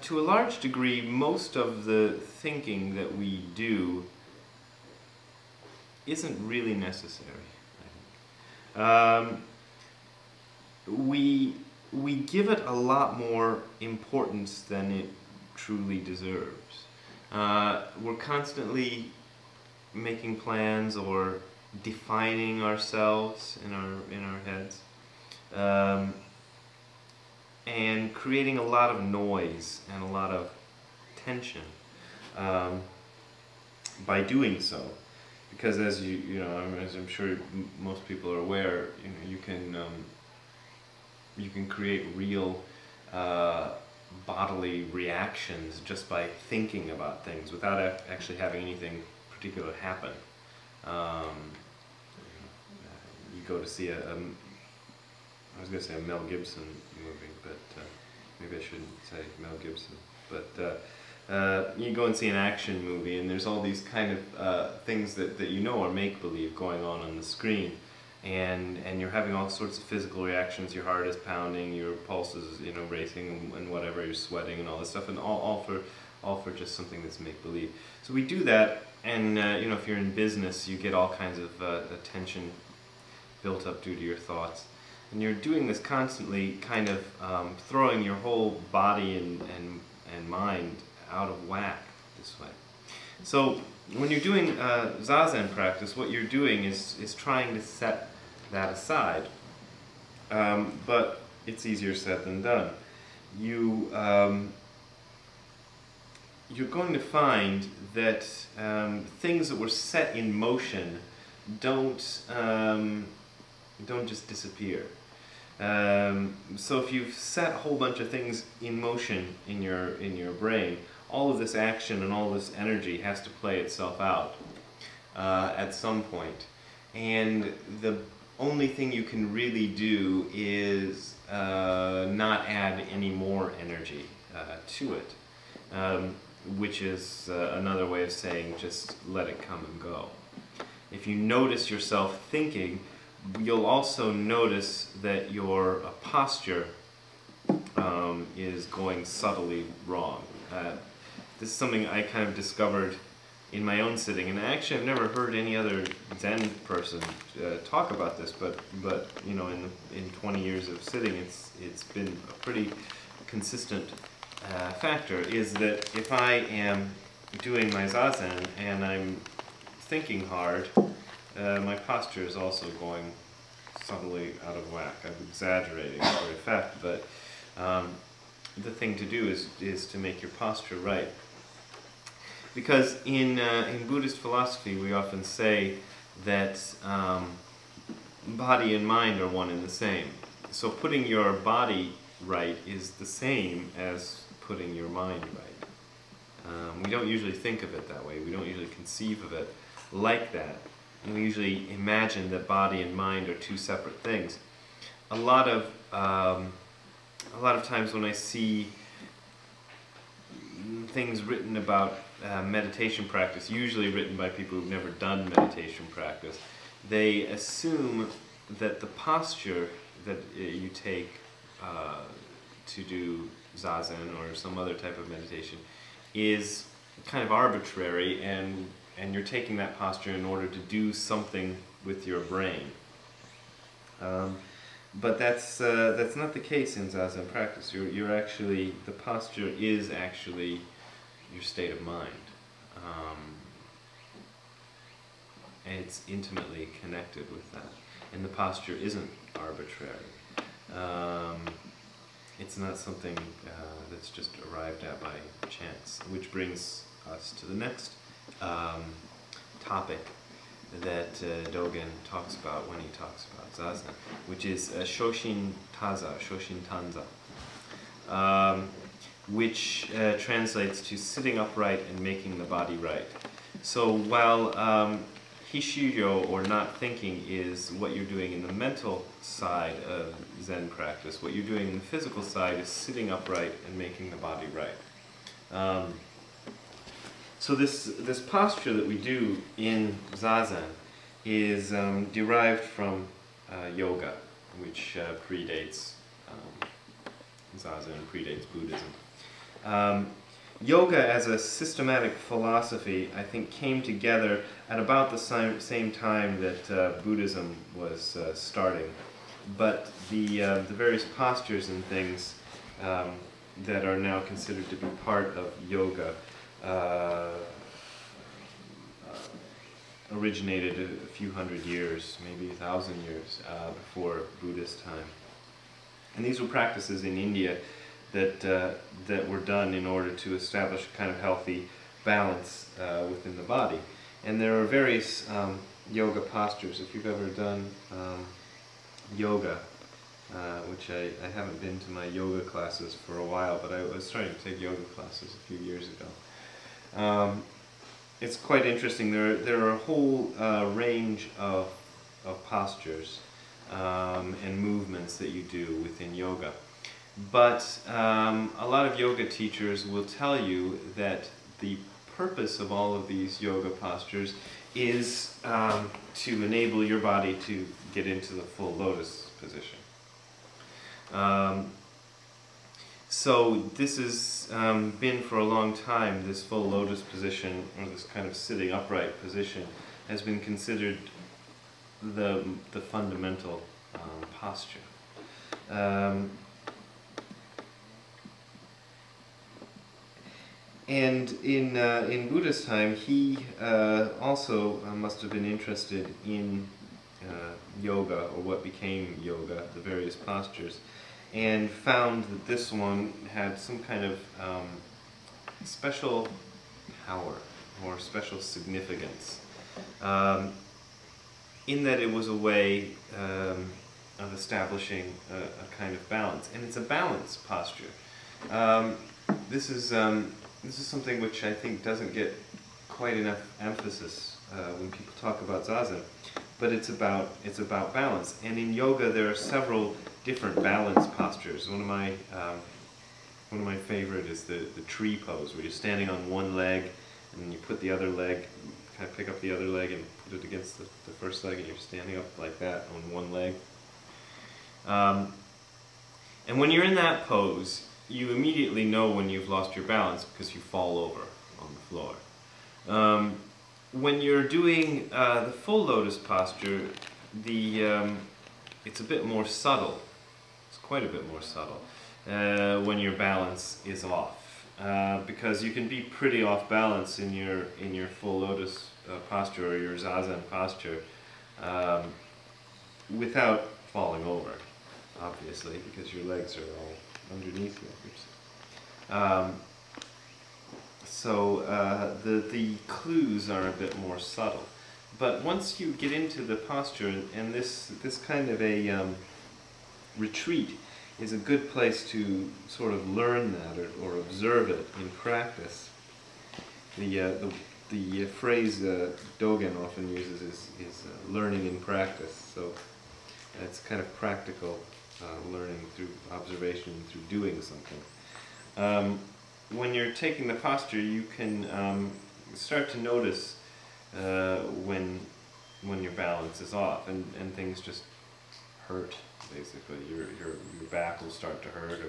to a large degree, most of the thinking that we do isn't really necessary, I think. We give it a lot more importance than it truly deserves. We're constantly making plans or defining ourselves in our heads, and creating a lot of noise and a lot of tension by doing so. Because as as I'm sure most people are aware, you can create real bodily reactions just by thinking about things without actually having anything particular happen. You go to see I was going to say a Mel Gibson movie, but maybe I shouldn't say Mel Gibson. But you go and see an action movie, and there's all these kind of things that you know are make-believe going on the screen, and you're having all sorts of physical reactions. Your heart is pounding, your pulse is racing, and whatever, you're sweating and all this stuff, and all for just something that's make-believe. So we do that, and if you're in business, you get all kinds of tension built up due to your thoughts. And you're doing this constantly, kind of throwing your whole body and mind out of whack this way. So when you're doing Zazen practice, what you're doing is trying to set that aside. But it's easier said than done. You're going to find that things that were set in motion don't just disappear. So if you've set a whole bunch of things in motion in your brain, all of this action and all this energy has to play itself out at some point. And the only thing you can really do is not add any more energy to it, which is another way of saying just let it come and go. If you notice yourself thinking, you'll also notice that your posture is going subtly wrong. This is something I kind of discovered in my own sitting, and actually I've never heard any other Zen person talk about this, but in 20 years of sitting, it's been a pretty consistent factor, is that if I am doing my Zazen and I'm thinking hard, my posture is also going subtly out of whack. I'm exaggerating for effect, but the thing to do is to make your posture right. Because in Buddhist philosophy, we often say that body and mind are one and the same. So putting your body right is the same as putting your mind right. We don't usually think of it that way. We don't usually conceive of it like that. And we usually imagine that body and mind are two separate things. A lot of times when I see things written about meditation practice, usually written by people who've never done meditation practice, they assume that the posture that you take to do Zazen or some other type of meditation is kind of arbitrary, and you're taking that posture in order to do something with your brain. But that's not the case in Zazen practice. You're actually, the posture is actually your state of mind. And it's intimately connected with that. And the posture isn't arbitrary. It's not something that's just arrived at by chance, which brings us to the next topic that Dogen talks about when he talks about Zazen, which is Shoshin Tanza, which translates to sitting upright and making the body right. So while Hishiyo, or not thinking, is what you're doing in the mental side of Zen practice, what you're doing in the physical side is sitting upright and making the body right. So this posture that we do in Zazen is derived from yoga, which predates Zazen, predates Buddhism. Yoga as a systematic philosophy, I think, came together at about the same time that Buddhism was starting. But the various postures and things that are now considered to be part of yoga originated a few hundred years, maybe 1,000 years before Buddhist time. And these were practices in India that were done in order to establish a kind of healthy balance within the body. And there are various yoga postures. If you've ever done yoga, which I haven't been to my yoga classes for a while, but I was starting to take yoga classes a few years ago. It's quite interesting. There are a whole range of postures and movements that you do within yoga. But a lot of yoga teachers will tell you that the purpose of all of these yoga postures is to enable your body to get into the full lotus position. So this has been for a long time, this full lotus position, or this kind of sitting upright position, has been considered the fundamental posture. And in Buddha's time, he also must have been interested in yoga, or what became yoga, the various postures, and found that this one had some kind of special power or special significance, in that it was a way of establishing a kind of balance, and it's a balance posture. This is something which I think doesn't get quite enough emphasis when people talk about zazen, but it's about balance. And in yoga, there are several different balance postures. One of my favorite is the tree pose, where you're standing on one leg, and then you put the other leg, kind of pick up the other leg and put it against the first leg, and you're standing up like that on one leg. And when you're in that pose, you immediately know when you've lost your balance because you fall over on the floor. When you're doing the full lotus posture, it's a bit more subtle. It's quite a bit more subtle when your balance is off, because you can be pretty off balance in your full lotus posture or your zazen posture without falling over, obviously, because your legs are all underneath you. So the clues are a bit more subtle. But once you get into the posture, and this kind of a retreat is a good place to sort of learn that or observe it in practice. The phrase Dogen often uses is learning in practice. So it's kind of practical learning through observation, through doing something. When you're taking the posture, you can start to notice when your balance is off, and things just hurt. Basically, your back will start to hurt,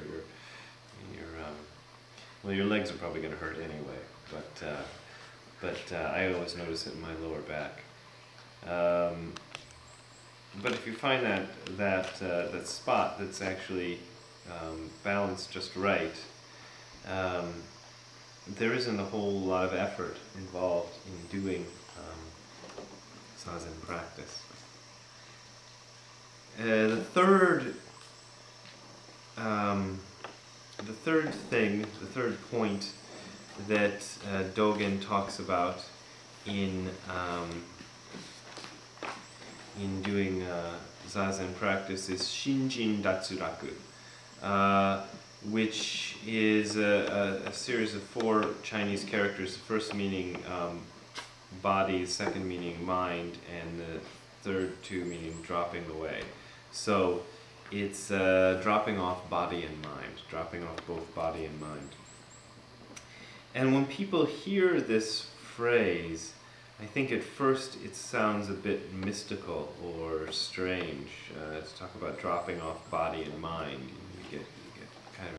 or your legs are probably going to hurt anyway. But I always notice it in my lower back. But if you find that spot that's actually balanced just right, there isn't a whole lot of effort involved in doing zazen practice. The third point that Dogen talks about in doing zazen practice is Shinjin Datsuraku, which is a series of 4 Chinese characters, the first meaning body, the second meaning mind, and the third 2 meaning dropping away. So it's dropping off body and mind, dropping off both body and mind. And when people hear this phrase, I think at first it sounds a bit mystical or strange to talk about dropping off body and mind.